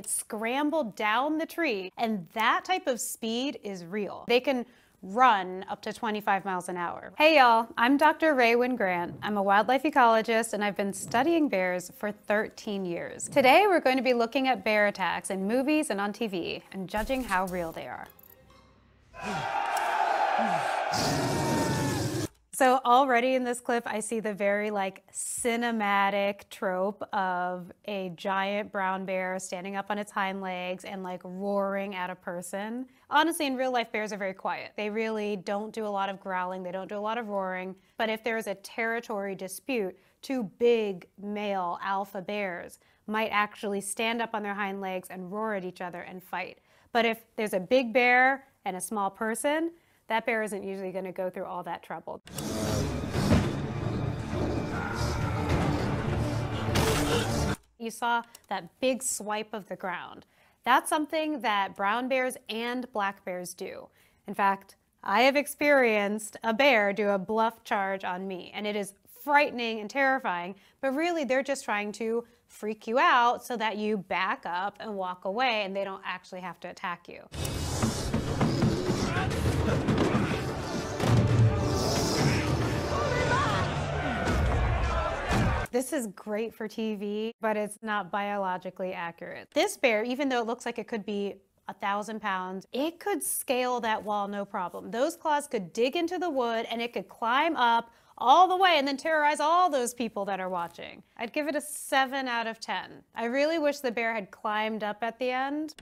it scrambled down the tree, and that type of speed is real. They can run up to 25 miles an hour. Hey y'all, I'm Dr. Rae Wynn-Grant. I'm a wildlife ecologist and I've been studying bears for 13 years. Today we're going to be looking at bear attacks in movies and on TV and judging how real they are. So already in this clip, I see the very cinematic trope of a giant brown bear standing up on its hind legs and roaring at a person. Honestly, in real life, bears are very quiet. They really don't do a lot of growling. They don't do a lot of roaring. But if there's a territory dispute, two big male alpha bears might actually stand up on their hind legs and roar at each other and fight. But if there's a big bear and a small person, that bear isn't usually going to go through all that trouble. You saw that big swipe of the ground. That's something that brown bears and black bears do. In fact, I have experienced a bear do a bluff charge on me, and it is frightening and terrifying, but really they're just trying to freak you out so that you back up and walk away and they don't actually have to attack you. This is great for TV, but it's not biologically accurate. This bear, even though it looks like it could be 1,000 pounds, it could scale that wall no problem. Those claws could dig into the wood and it could climb up all the way and then terrorize all those people that are watching. I'd give it a 7 out of 10. I really wish the bear had climbed up at the end.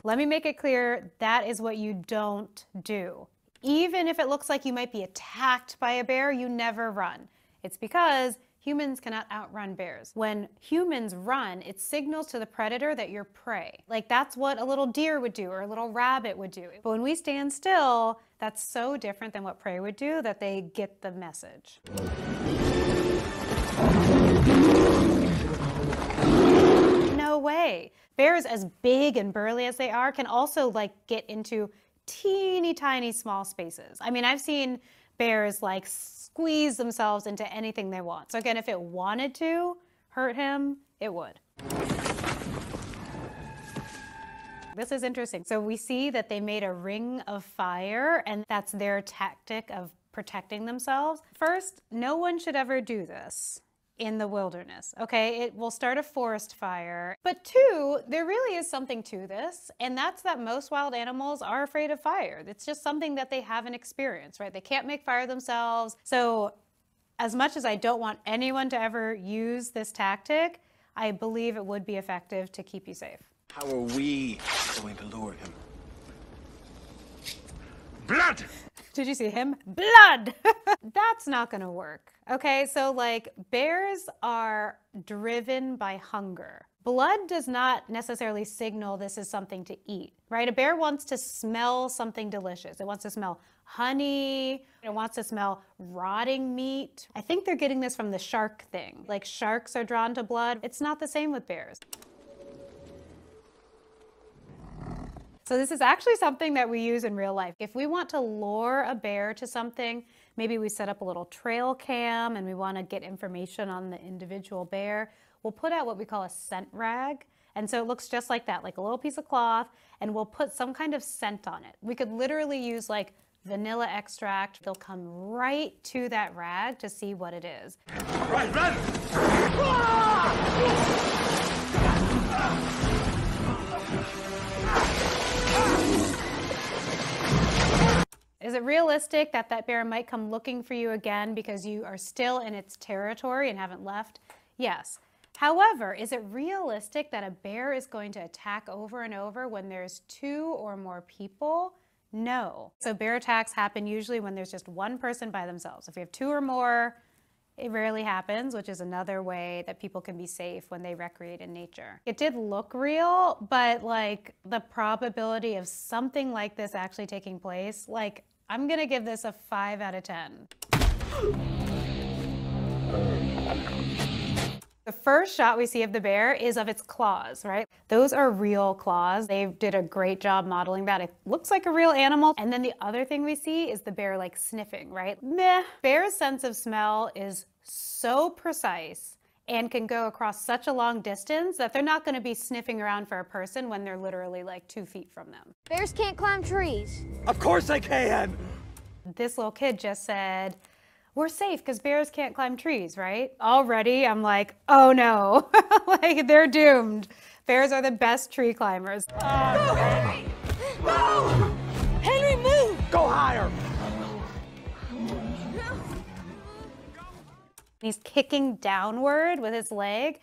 Let me make it clear, that is what you don't do. Even if it looks like you might be attacked by a bear, you never run. It's because humans cannot outrun bears. When humans run, it signals to the predator that you're prey. That's what a little deer would do or a little rabbit would do. But when we stand still, that's so different than what prey would do that they get the message. No way. Bears, as big and burly as they are, can also get into teeny tiny small spaces. I mean, I've seen bears squeeze themselves into anything they want. So again, if it wanted to hurt him, it would. This is interesting. So we see that they made a ring of fire, and that's their tactic of protecting themselves. First, no one should ever do this in the wilderness, okay? It will start a forest fire. But two, there really is something to this, and that's that most wild animals are afraid of fire. It's just something that they haven't experienced, right? They can't make fire themselves. So as much as I don't want anyone to ever use this tactic, I believe it would be effective to keep you safe. How are we going to lure him? Blood! Did you see him? Blood! That's not gonna work. Okay, so bears are driven by hunger. Blood does not necessarily signal this is something to eat, right? A bear wants to smell something delicious. It wants to smell honey. It wants to smell rotting meat. I think they're getting this from the shark thing. Sharks are drawn to blood. It's not the same with bears. So this is actually something that we use in real life. If we want to lure a bear to something, maybe we set up a little trail cam and we want to get information on the individual bear, we'll put out what we call a scent rag. And so it looks just like that, like a little piece of cloth, and we'll put some kind of scent on it. We could literally use vanilla extract. They'll come right to that rag to see what it is. Right, run! Is it realistic that that bear might come looking for you again because you are still in its territory and haven't left? Yes. However, is it realistic that a bear is going to attack over and over when there's 2 or more people? No. So bear attacks happen usually when there's just one person by themselves. If you have 2 or more, it rarely happens, which is another way that people can be safe when they recreate in nature. It did look real, but the probability of something like this actually taking place, I'm gonna give this a 5 out of 10. The first shot we see of the bear is of its claws, right? Those are real claws. They did a great job modeling that. It looks like a real animal. And then the other thing we see is the bear like sniffing, right? Meh. Bear's sense of smell is so precise and can go across such a long distance that they're not going to be sniffing around for a person when they're literally like 2 feet from them. Bears can't climb trees. Of course I can! This little kid just said, we're safe because bears can't climb trees, right? Already I'm like, oh no, like they're doomed. Bears are the best tree climbers. Henry! No! Henry, move! Go higher! He's kicking downward with his leg.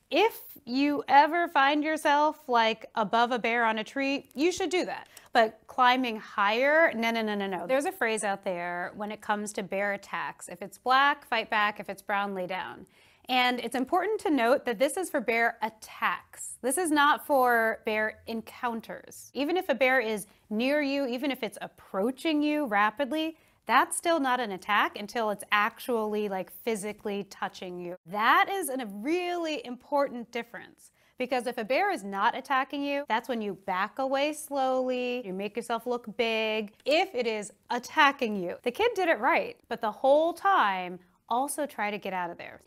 If you ever find yourself like above a bear on a tree, you should do that. But climbing higher, no, no, no, no, no. There's a phrase out there when it comes to bear attacks. If it's black, fight back. If it's brown, lay down. And it's important to note that this is for bear attacks. This is not for bear encounters. Even if a bear is near you, even if it's approaching you rapidly, that's still not an attack until it's actually like physically touching you. That is a really important difference. Because if a bear is not attacking you, that's when you back away slowly, you make yourself look big. If it is attacking you, the kid did it right, but the whole time, also try to get out of there.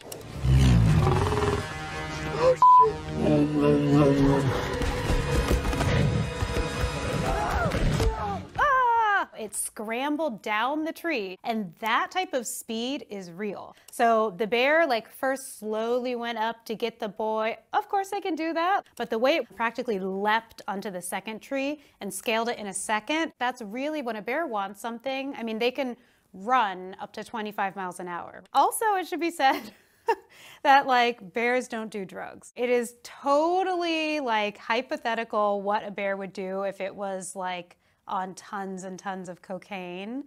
It scrambled down the tree, and that type of speed is real. So the bear like first slowly went up to get the boy. Of course they can do that, but the way it practically leapt onto the second tree and scaled it in a second, that's really when a bear wants something. I mean, they can run up to 25 miles an hour. Also, it should be said that like bears don't do drugs. It is totally like hypothetical what a bear would do if it was like on tons and tons of cocaine.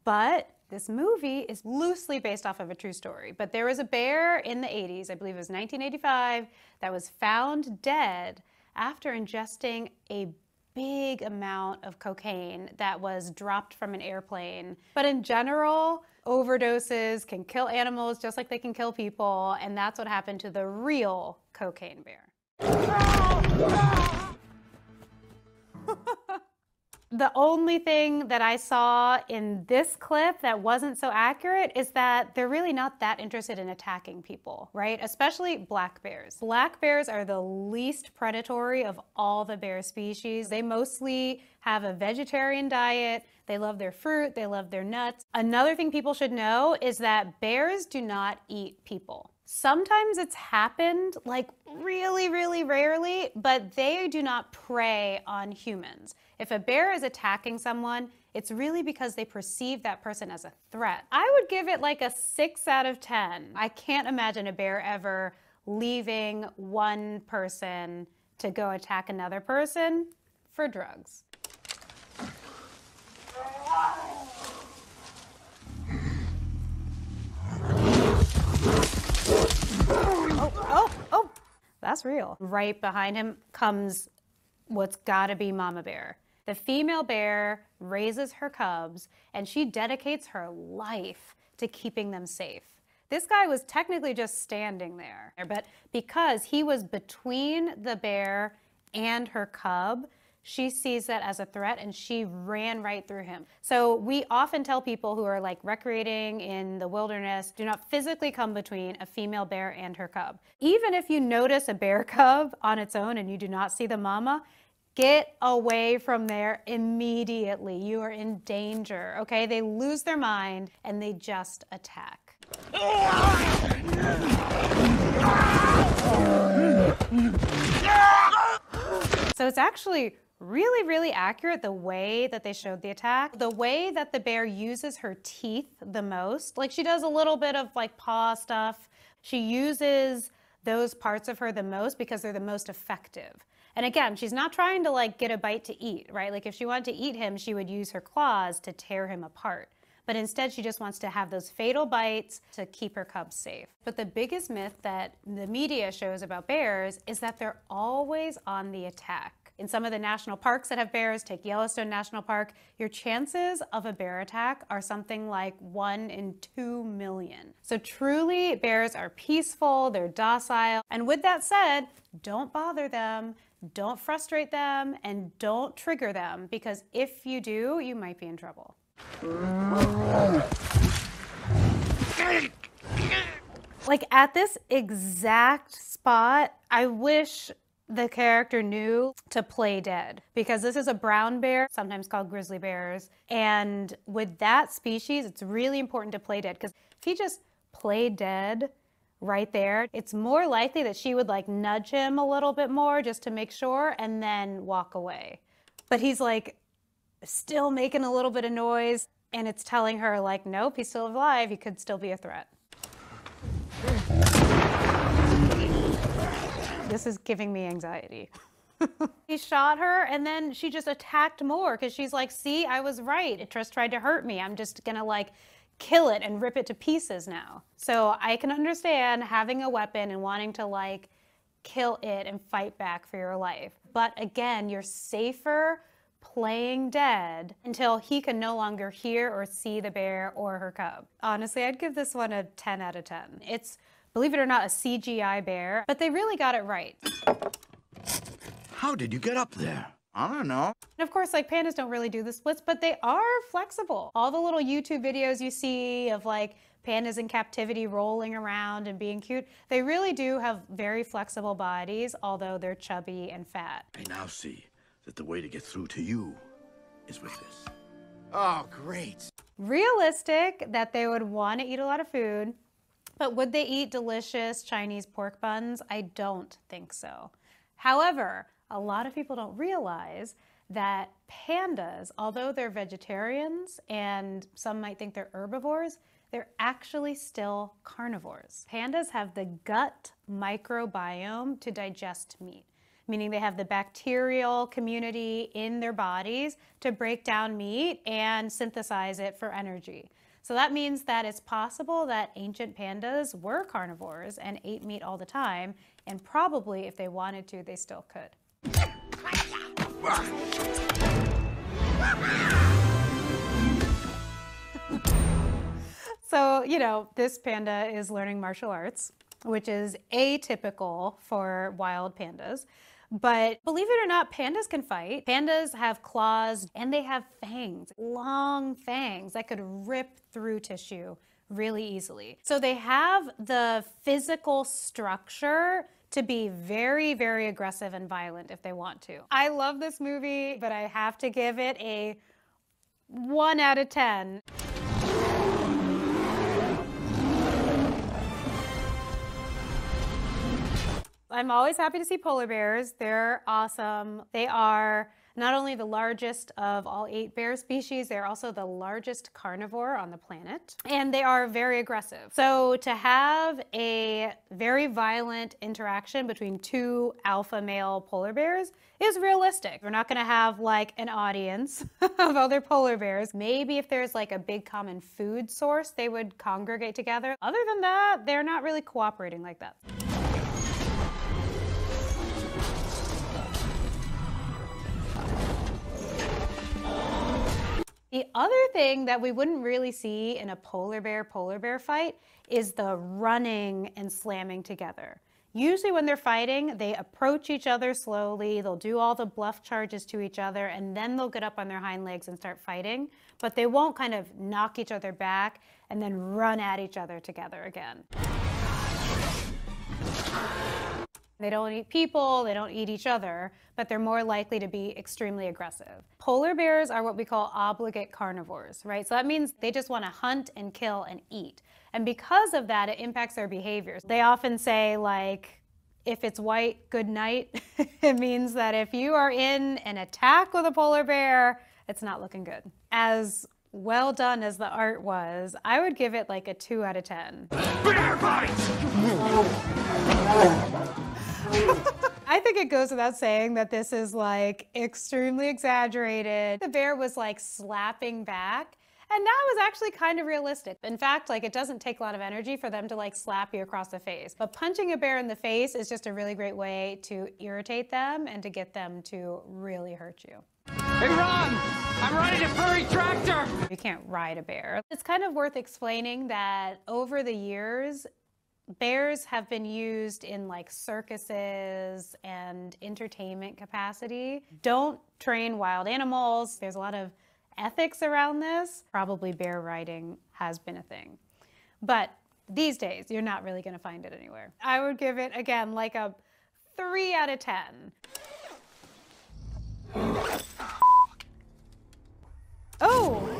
But this movie is loosely based off of a true story. But there was a bear in the 80s, I believe it was 1985, that was found dead after ingesting a big amount of cocaine that was dropped from an airplane. But in general, overdoses can kill animals just like they can kill people, and that's what happened to the real cocaine bear. The only thing that I saw in this clip that wasn't so accurate is that they're really not that interested in attacking people, right? Especially black bears. Black bears are the least predatory of all the bear species. They mostly have a vegetarian diet. They love their fruit. They love their nuts. Another thing people should know is that bears do not eat people. Sometimes it's happened, like really, really rarely, but they do not prey on humans. If a bear is attacking someone, it's really because they perceive that person as a threat. I would give it like a 6 out of 10. I can't imagine a bear ever leaving one person to go attack another person for drugs. Oh, that's real. Right behind him comes what's gotta be Mama Bear. The female bear raises her cubs and she dedicates her life to keeping them safe. This guy was technically just standing there, but because he was between the bear and her cub, she sees that as a threat and she ran right through him. So we often tell people who are like recreating in the wilderness, do not physically come between a female bear and her cub. Even if you notice a bear cub on its own and you do not see the mama, get away from there immediately. You are in danger, okay? They lose their mind and they just attack. So it's actually really, really accurate the way that they showed the attack. The way that the bear uses her teeth the most, like she does a little bit of like paw stuff. She uses those parts of her the most because they're the most effective. And again, she's not trying to like get a bite to eat, right? Like if she wanted to eat him, she would use her claws to tear him apart. But instead, she just wants to have those fatal bites to keep her cubs safe. But the biggest myth that the media shows about bears is that they're always on the attack. In some of the national parks that have bears, take Yellowstone National Park, your chances of a bear attack are something like 1 in 2 million. So truly, bears are peaceful, they're docile. And with that said, don't bother them, don't frustrate them, and don't trigger them, because if you do, you might be in trouble. Like at this exact spot, I wish the character knew to play dead, because this is a brown bear, sometimes called grizzly bears. And with that species, it's really important to play dead, because if he just played dead right there, it's more likely that she would like nudge him a little bit more just to make sure and then walk away. But he's like still making a little bit of noise, and it's telling her like, nope, he's still alive, he could still be a threat. This is giving me anxiety. He shot her, and then she just attacked more, because she's like, see, I was right. It just tried to hurt me. I'm just gonna like kill it and rip it to pieces now. So I can understand having a weapon and wanting to like kill it and fight back for your life. But again, you're safer playing dead until he can no longer hear or see the bear or her cub. Honestly, I'd give this one a 10 out of 10. It's, believe it or not, a CGI bear, but they really got it right. How did you get up there? I don't know. And of course, like, pandas don't really do the splits, but they are flexible. All the little YouTube videos you see of like pandas in captivity rolling around and being cute, they really do have very flexible bodies, although they're chubby and fat. I now see that the way to get through to you is with this. Oh, great. Realistic that they would want to eat a lot of food, but would they eat delicious Chinese pork buns? I don't think so. However, a lot of people don't realize that pandas, although they're vegetarians and some might think they're herbivores, they're actually still carnivores. Pandas have the gut microbiome to digest meat, meaning they have the bacterial community in their bodies to break down meat and synthesize it for energy. So that means that it's possible that ancient pandas were carnivores and ate meat all the time, and probably if they wanted to, they still could. So, you know, this panda is learning martial arts, which is atypical for wild pandas. But believe it or not, pandas can fight. Pandas have claws and they have fangs, long fangs that could rip through tissue really easily. So they have the physical structure to be very, very aggressive and violent if they want to. I love this movie, but I have to give it a 1 out of 10. I'm always happy to see polar bears. They're awesome. They are not only the largest of all 8 bear species, they're also the largest carnivore on the planet, and they are very aggressive. So to have a very violent interaction between 2 alpha male polar bears is realistic. We're not gonna have like an audience of other polar bears. Maybe if there's like a big common food source, they would congregate together. Other than that, they're not really cooperating like that. The other thing that we wouldn't really see in a polar bear fight is the running and slamming together. Usually when they're fighting, they approach each other slowly, they'll do all the bluff charges to each other, and then they'll get up on their hind legs and start fighting, but they won't kind of knock each other back and then run at each other together again. They don't eat people, they don't eat each other, but they're more likely to be extremely aggressive. Polar bears are what we call obligate carnivores, right? So that means they just want to hunt and kill and eat. And because of that, it impacts their behaviors. They often say, like, if it's white, good night. It means that if you are in an attack with a polar bear, it's not looking good. As well done as the art was, I would give it like a 2 out of 10. Bear fight! I think it goes without saying that this is like extremely exaggerated. The bear was like slapping back, And that was actually kind of realistic. In fact, like, it doesn't take a lot of energy for them to like slap you across the face. But punching a bear in the face is just a really great way to irritate them and to get them to really hurt you. Hey, Ron! I'm riding a furry tractor! You can't ride a bear. It's kind of worth explaining that over the years, bears have been used in like circuses and entertainment capacity. Don't train wild animals. There's a lot of ethics around this. Probably bear riding has been a thing. But these days, you're not really going to find it anywhere. I would give it, again, like a 3 out of 10. Oh!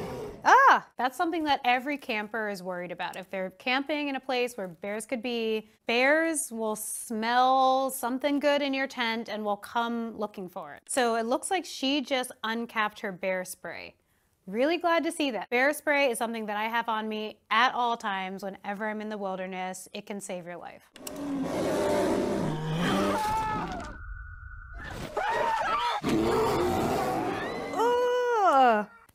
That's something that every camper is worried about. If they're camping in a place where bears could be, bears will smell something good in your tent and will come looking for it. So it looks like she just uncapped her bear spray. Really glad to see that. Bear spray is something that I have on me at all times whenever I'm in the wilderness. It can save your life.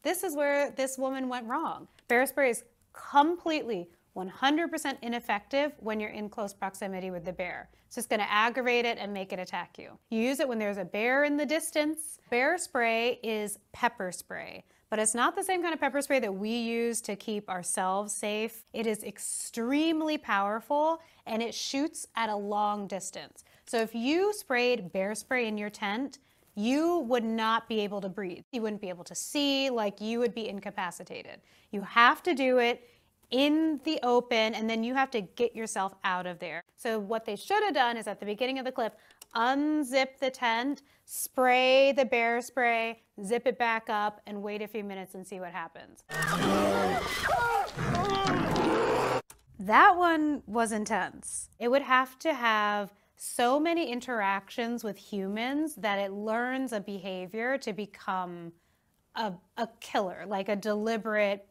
This is where this woman went wrong. Bear spray is completely 100% ineffective when you're in close proximity with the bear. It's just gonna aggravate it and make it attack you. You use it when there's a bear in the distance. Bear spray is pepper spray, but it's not the same kind of pepper spray that we use to keep ourselves safe. It is extremely powerful and it shoots at a long distance. So if you sprayed bear spray in your tent, you would not be able to breathe. You wouldn't be able to see, like you would be incapacitated. You have to do it in the open and then you have to get yourself out of there. So what they should have done is at the beginning of the clip, unzip the tent, spray the bear spray, zip it back up and wait a few minutes and see what happens. That one was intense. It would have to have so many interactions with humans that it learns a behavior to become a killer, like a deliberate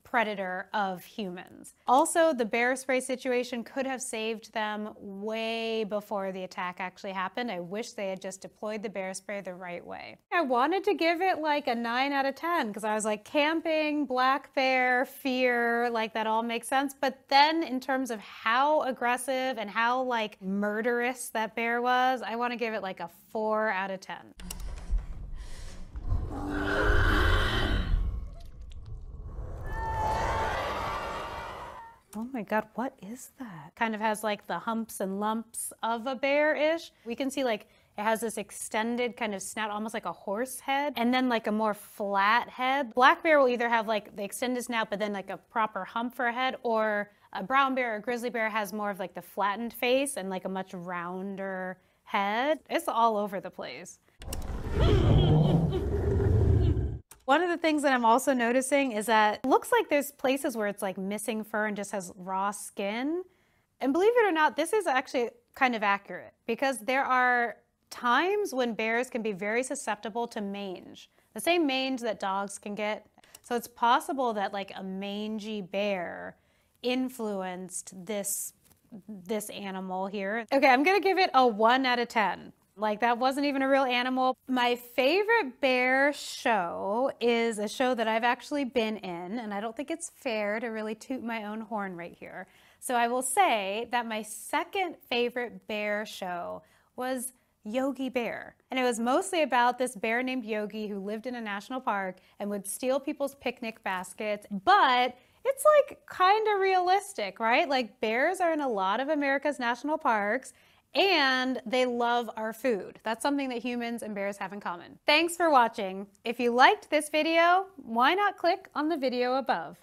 predator of humans. Also, the bear spray situation could have saved them way before the attack actually happened. I wish they had just deployed the bear spray the right way. I wanted to give it like a 9 out of 10 because I was like, camping, black bear, fear, like that all makes sense. But then in terms of how aggressive and how like murderous that bear was, I want to give it like a 4 out of 10. Oh my God, what is that? Kind of has like the humps and lumps of a bear-ish. We can see like it has this extended kind of snout, almost like a horse head, and then like a more flat head. Black bear will either have like the extended snout, but then like a proper hump for a head, or a brown bear or grizzly bear has more of like the flattened face and like a much rounder head. It's all over the place. One of the things that I'm also noticing is that it looks like there's places where it's like missing fur and just has raw skin. And believe it or not, this is actually kind of accurate because there are times when bears can be very susceptible to mange, the same mange that dogs can get. So it's possible that like a mangy bear influenced this animal here. Okay, I'm gonna give it a 1 out of 10. Like that wasn't even a real animal. My favorite bear show is a show that I've actually been in, and I don't think it's fair to really toot my own horn right here. So I will say that my second favorite bear show was Yogi Bear. And it was mostly about this bear named Yogi who lived in a national park and would steal people's picnic baskets. But it's like kind of realistic, right? Like bears are in a lot of America's national parks and they love our food. That's something that humans and bears have in common. Thanks for watching. If you liked this video, why not click on the video above?